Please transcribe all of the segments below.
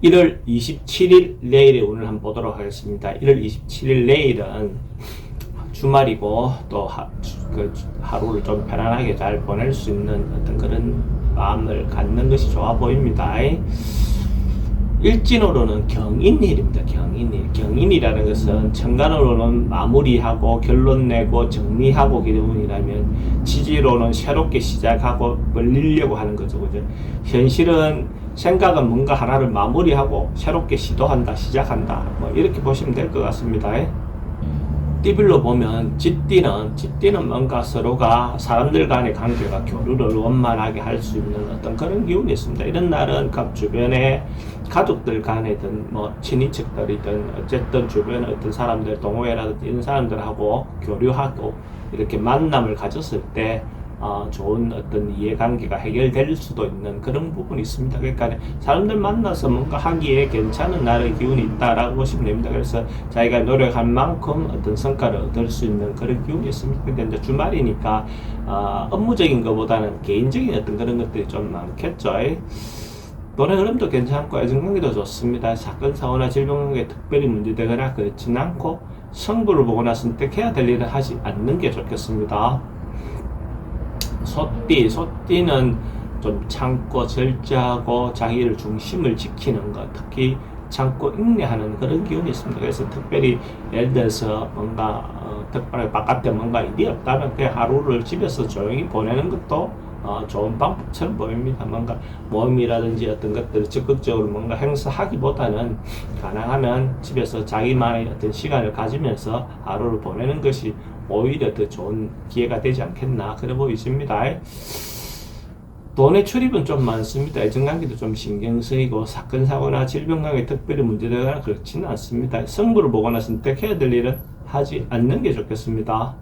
1월 27일 내일의 운을 한번 보도록 하겠습니다. 1월 27일 내일은 주말이고 또 하루를 좀 편안하게 잘 보낼 수 있는 어떤 그런 마음을 갖는 것이 좋아 보입니다. 일진으로는 경인일입니다. 경인일. 경인이라는 것은 천간으로는 마무리하고 결론 내고 정리하고 기운이라면 지지로는 새롭게 시작하고 벌리려고 하는 거죠. 그죠? 현실은 생각은 뭔가 하나를 마무리하고 새롭게 시도한다, 시작한다. 뭐 이렇게 보시면 될 것 같습니다. 띠별로 보면 쥐띠는 뭔가 서로가 사람들 간의 관계가 교류를 원만하게 할 수 있는 어떤 그런 기운이 있습니다. 이런 날은 각 주변에 가족들 간이든 뭐 친인척들이든 어쨌든 주변에 어떤 사람들 동호회라든지 이런 사람들하고 교류하고 이렇게 만남을 가졌을 때 좋은 어떤 이해관계가 해결될 수도 있는 그런 부분이 있습니다. 그러니까 사람들 만나서 뭔가 하기에 괜찮은 날의 기운이 있다라고 보시면 됩니다. 그래서 자기가 노력한 만큼 어떤 성과를 얻을 수 있는 그런 기운이 있습니다. 근데 이제 주말이니까 업무적인 것보다는 개인적인 어떤 그런 것들이 좀 많겠죠. 노래 흐름도 괜찮고 애정관계도 좋습니다. 사건 사고나 질병관계에 특별히 문제되거나 그렇지는 않고 성부를 보거나 선택해야 될 일을 하지 않는 게 좋겠습니다. 소띠는 좀 참고 절제하고 자기를 중심을 지키는 것, 특히 참고 인내하는 그런 기운이 있습니다. 그래서 특별히 예를 들어서 뭔가 특별하게 바깥에 뭔가 일이 없다면 그냥 하루를 집에서 조용히 보내는 것도 좋은 방법처럼 보입니다. 뭔가 모임이라든지 어떤 것들을 적극적으로 뭔가 행사하기보다는 가능하면 집에서 자기만의 어떤 시간을 가지면서 하루를 보내는 것이 오히려 더 좋은 기회가 되지 않겠나 그래 보이십니다. 돈의 출입은 좀 많습니다. 애정관계도 좀 신경 쓰이고 사건 사고나 질병관계 특별히 문제되거나 그렇지는 않습니다. 성부를 보거나 선택해야 될 일은 하지 않는 게 좋겠습니다.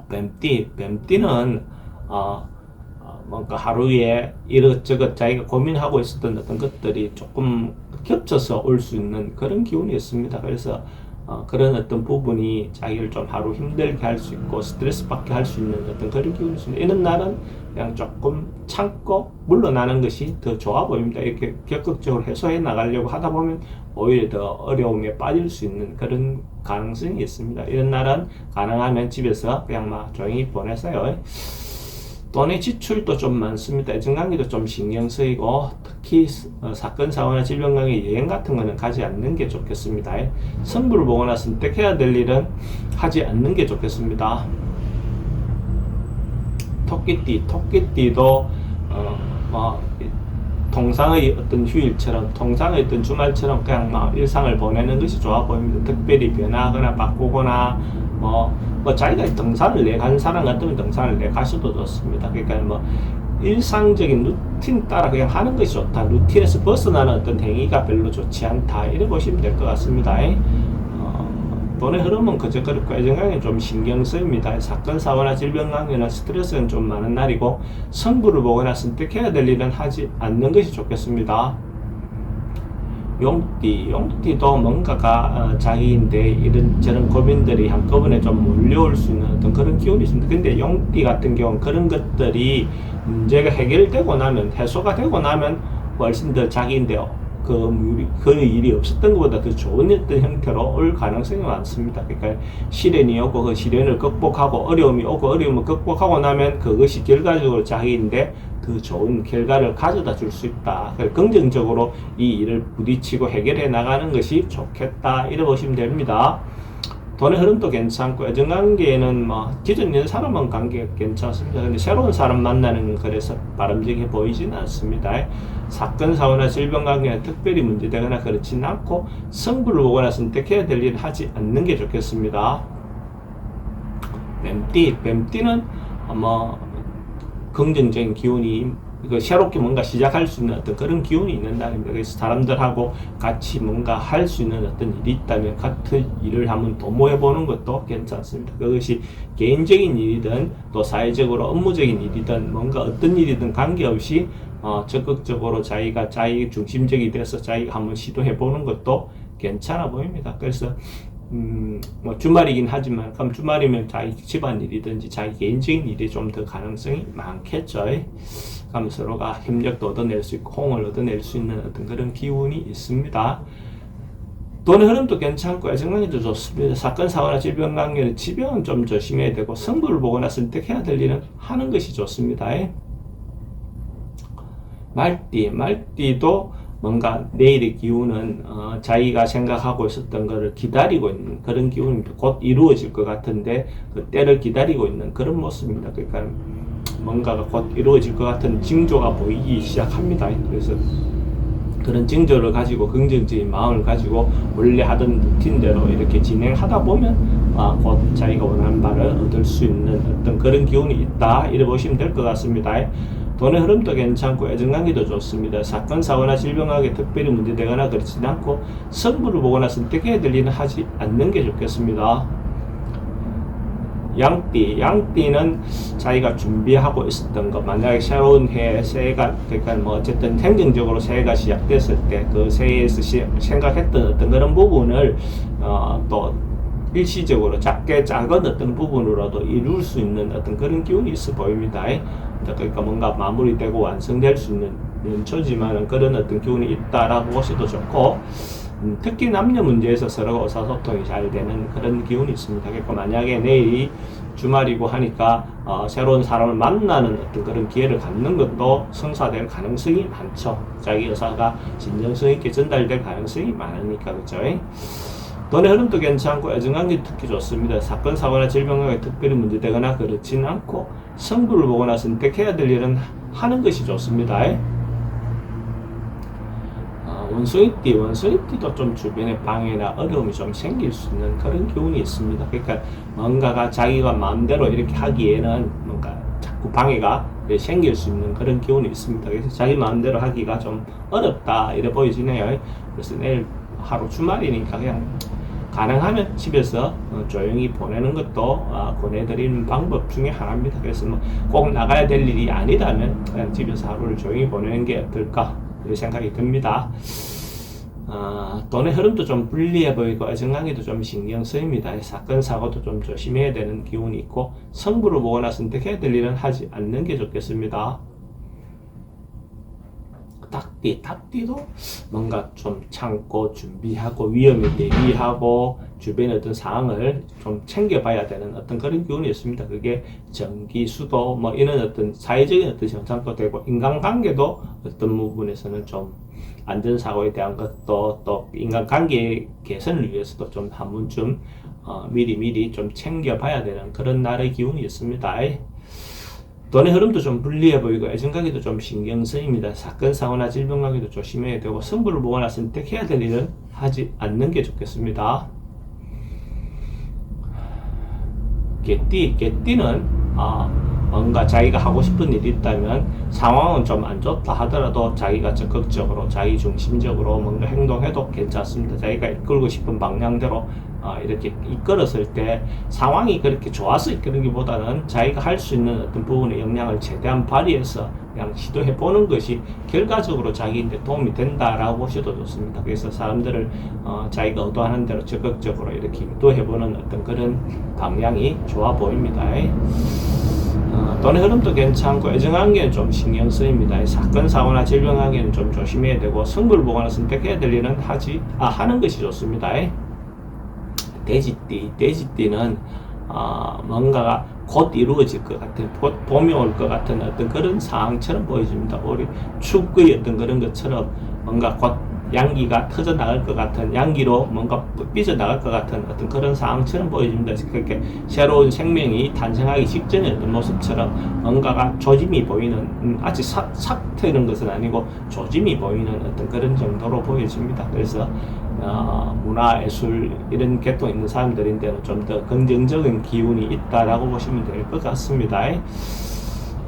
뱀띠는 뭔가 하루에 이것저것 자기가 고민하고 있었던 어떤 것들이 조금 겹쳐서 올 수 있는 그런 기운이 있습니다. 그래서 그런 어떤 부분이 자기를 좀 하루 힘들게 할 수 있고 스트레스 받게 할 수 있는 어떤 그런 기운이 있습니다. 이런 날은 그냥 조금 참고 물러나는 것이 더 좋아 보입니다. 이렇게 적극적으로 해소해 나가려고 하다 보면 오히려 더 어려움에 빠질 수 있는 그런 가능성이 있습니다. 이런 날은 가능하면 집에서 그냥 막 조용히 보내세요. 돈의 지출도 좀 많습니다. 애정관계도 좀 신경 쓰이고 특히 사건 사고나 질병관계 여행 같은 거는 가지 않는 게 좋겠습니다. 성부를 보거나 선택해야 될 일은 하지 않는 게 좋겠습니다. 토끼띠도 통상의 어떤 휴일처럼 통상의 어떤 주말처럼 그냥 막 일상을 보내는 것이 좋아 보입니다. 특별히 변하거나 바꾸거나 자기가 등산을 내 간 사람 같으면 등산을 내 가셔도 좋습니다. 그러니까 일상적인 루틴 따라 그냥 하는 것이 좋다. 루틴에서 벗어나는 어떤 행위가 별로 좋지 않다. 이래 보시면 될 것 같습니다. 돈의 흐름은 그저 그렇고 애정관계는 좀 신경 쓰입니다. 사건 사고나 질병관계나 스트레스는 좀 많은 날이고 성부를 보거나 선택해야 될 일은 하지 않는 것이 좋겠습니다. 용띠도 뭔가가 자기인데 이런저런 고민들이 한꺼번에 좀 몰려올 수 있는 어떤 그런 기운이 있습니다. 근데 용띠 같은 경우는 그런 것들이 문제가 해결되고 나면 해소가 되고 나면 훨씬 더 자기인데 그 일이 없었던 것보다 더 좋은 어떤 형태로 올 가능성이 많습니다. 그러니까 시련이 오고 그 시련을 극복하고 어려움이 오고 어려움을 극복하고 나면 그것이 결과적으로 자기인데 더 좋은 결과를 가져다 줄 수 있다. 긍정적으로 이 일을 부딪히고 해결해 나가는 것이 좋겠다. 이래 보시면 됩니다. 돈의 흐름도 괜찮고 애정관계에는 기존 있는 사람은 관계가 괜찮습니다. 근데 새로운 사람 만나는 건 그래서 바람직해 보이지는 않습니다. 사건 사고나 질병관계는 특별히 문제되거나 그렇지는 않고 성부를 보거나 선택해야 될 일을 하지 않는 게 좋겠습니다. 뱀띠는 긍정적인 기운이 새롭게 뭔가 시작할 수 있는 어떤 그런 기운이 있는 날입니다. 그래서 사람들하고 같이 뭔가 할 수 있는 어떤 일이 있다면 같은 일을 한번 도모해보는 것도 괜찮습니다. 그것이 개인적인 일이든 또 사회적으로 업무적인 일이든 뭔가 어떤 일이든 관계없이 적극적으로 자기가 자기 중심적이 돼서 자기가 한번 시도해보는 것도 괜찮아 보입니다. 그래서 뭐 주말이긴 하지만 그럼 주말이면 자기 집안일이든지 자기 개인적인 일이 좀 더 가능성이 많겠죠. 그럼 서로가 협력도 얻어낼 수 있고 호응을 얻어낼 수 있는 어떤 그런 기운이 있습니다. 돈의 흐름도 괜찮고 애정관계도 좋습니다. 사건, 사고나 질병 관계는 질병은 좀 조심해야 되고 승부를 보거나 선택해야 될 일은 하는 것이 좋습니다. 말띠도 뭔가 내일의 기운은 자기가 생각하고 있었던 것을 기다리고 있는 그런 기운입니다. 곧 이루어질 것 같은데 그 때를 기다리고 있는 그런 모습입니다. 그러니까 뭔가가 곧 이루어질 것 같은 징조가 보이기 시작합니다. 그래서 그런 징조를 가지고 긍정적인 마음을 가지고 원래 하던 루틴대로 이렇게 진행하다 보면 곧 자기가 원하는 바를 얻을 수 있는 어떤 그런 기운이 있다 이렇게 보시면 될 것 같습니다. 돈의 흐름도 괜찮고 애정관계도 좋습니다. 사건, 사고나 질병하게 특별히 문제되거나 그렇지 않고 승부를 보거나 선택해야 될 일은 하지 않는 게 좋겠습니다. 양띠는 자기가 준비하고 있었던 것, 만약에 새로운 해, 새해가, 그러니까 뭐 어쨌든 행정적으로 새해가 시작됐을 때 그 새해에서 생각했던 어떤 그런 부분을 또 일시적으로 작은 어떤 부분으로도 이룰 수 있는 어떤 그런 기운이 있어 보입니다. 그러니까 뭔가 마무리되고 완성될 수 있는 연초지만 그런 어떤 기운이 있다라고 보셔도 좋고, 특히 남녀 문제에서 서로가 의사소통이 잘 되는 그런 기운이 있습니다. 그러니까 만약에 내일이 주말이고 하니까 새로운 사람을 만나는 어떤 그런 기회를 갖는 것도 성사될 가능성이 많죠. 자기 의사가 진정성 있게 전달될 가능성이 많으니까, 그렇죠? 돈의 흐름도 괜찮고 애정관계 특히 좋습니다. 사건, 사고나 질병에 특별히 문제되거나 그렇진 않고 승부를 보거나 선택해야 될 일은 하는 것이 좋습니다. 원숭이띠도 좀 주변에 방해나 어려움이 좀 생길 수 있는 그런 기운이 있습니다. 그러니까 뭔가가 자기가 마음대로 이렇게 하기에는 뭔가 자꾸 방해가 생길 수 있는 그런 기운이 있습니다. 그래서 자기 마음대로 하기가 좀 어렵다 이래 보이시네요. 그래서 내일 하루 주말이니까 그냥 가능하면 집에서 조용히 보내는 것도 권해드리는 방법 중에 하나입니다. 그래서 뭐 꼭 나가야 될 일이 아니다면 그냥 집에서 하루를 조용히 보내는 게 어떨까 이런 생각이 듭니다. 돈의 흐름도 좀 불리해 보이고 애정관계도 좀 신경 쓰입니다. 사건 사고도 좀 조심해야 되는 기운이 있고 승부를 보거나 선택해야 될 일은 하지 않는 게 좋겠습니다. 닭띠도 뭔가 좀 참고 준비하고 위험을 대비하고 주변의 어떤 상황을 좀 챙겨봐야 되는 어떤 그런 기운이 있습니다. 그게 전기, 수도 뭐 이런 어떤 사회적인 어떤 정상도 되고 인간관계도 어떤 부분에서는 좀 안전사고에 대한 것도 또 인간관계 개선을 위해서도 좀 한 번쯤 미리 좀 챙겨봐야 되는 그런 날의 기운이 있습니다. 돈의 흐름도 좀 불리해 보이고 애정관계도 좀 신경 쓰입니다. 사건, 사고나 질병 관계도 조심해야 되고 승부를 보거나 선택해야 될 일은 하지 않는 게 좋겠습니다. 개띠는 뭔가 자기가 하고 싶은 일이 있다면 상황은 좀 안 좋다 하더라도 자기가 적극적으로 자기 중심적으로 뭔가 행동해도 괜찮습니다. 자기가 이끌고 싶은 방향대로 이렇게 이끌었을 때 상황이 그렇게 좋아서 이끄는기보다는 자기가 할 수 있는 어떤 부분의 역량을 최대한 발휘해서 그냥 시도해 보는 것이 결과적으로 자기한테 도움이 된다라고 보셔도 좋습니다. 그래서 사람들을 자기가 의도하는 대로 적극적으로 이렇게 유도해 보는 어떤 그런 방향이 좋아 보입니다. 돈의 흐름도 괜찮고 애정관계는 좀 신경 쓰입니다. 사건, 사고나 질병 관계는 좀 조심해야 되고 승부를 보거나 선택해야 될 일은 하는 것이 좋습니다. 돼지띠는 뭔가가 곧 이루어질 것 같은, 곧 봄이 올 것 같은 어떤 그런 상황처럼 보여집니다. 우리 축구의 어떤 그런 것처럼 뭔가 곧 양기가 터져 나갈 것 같은, 양기로 뭔가 삐져 나갈 것 같은 어떤 그런 상황처럼 보여집니다. 그렇게 새로운 생명이 탄생하기 직전의 어떤 모습처럼 뭔가가 조짐이 보이는, 아직 삭 트는 것은 아니고 조짐이 보이는 어떤 그런 정도로 보여집니다. 그래서 문화, 예술 이런 계통 있는 사람들인데는 좀 더 긍정적인 기운이 있다라고 보시면 될 것 같습니다.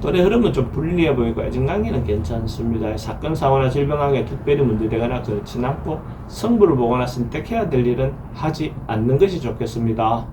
돈의 흐름은 좀 불리해 보이고 애정관계는 괜찮습니다. 사건, 사고나 질병관계 특별히 문제되거나 그렇진 않고 승부를 보거나 선택해야 될 일은 하지 않는 것이 좋겠습니다.